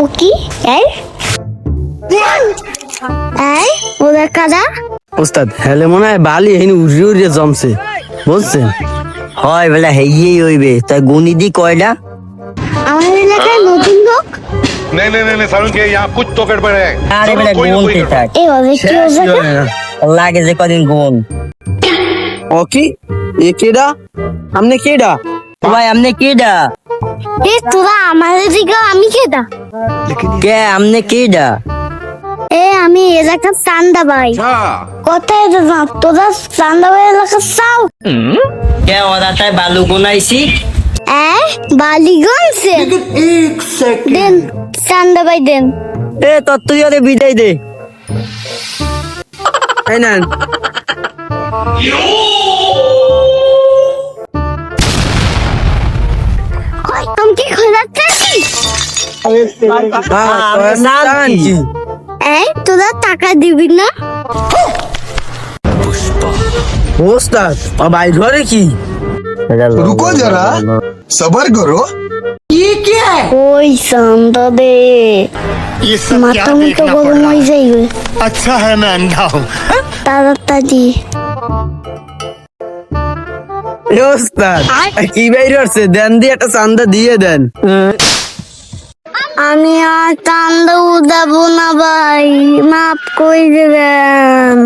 ও কি ওদের কাদা ওস্তাদ হেলে মনে হয় বালি হেন উড়ে উড়ে জমছে বুঝছেন? হয় বেলা হেইয়েই হইবে তাই গুনি দি কয়টা? আমাদের এলাকায় নতুন লোক नहीं नहीं नहीं नहीं सारुण के यहाँ कुछ तो गड़बड़ है আরে বেলা कोई ना कोई গুনতে गड़बड़। থাক, এভাবে কি হয়েছে লাগে যে কদিন গুন। ও কি এ কেডা? আমনে কেডা? ভাই আমনে কিডা? তোরা আমাদের দিকে আমি খেতা কে আমনে কিডা? আমি এলাকার চান্দা ভাই কোথায় না তোরা চান্দা ভাই এলাকার চাও কে ওরা তাই বালু গুনাইছি? বালিগঞ্জে দেন চান্দা ভাই দেন এ তোর তুই ওরে বিদায় দে। এই নেন। আমি কি খোঁজাচ্ছি তোরা টাকা দিবি না ওস্তাদ ও ভাই ঘরে কি? रुको जरा सबर करो। ওই চান্দা দে ये सब क्या মাথা মতো देखना पड़ গরম रहा হয়ে है? যাইবে अच्छा है मैं अंधा हूँ। তাড়াতাড়ি এ ওস্তাদ কি বাইর হচ্ছে দেন দিয়ে একটা চান্দা দিয়ে দেন। আমি আর চান্দা উদাবো না ভাই মাফ করে দেবেন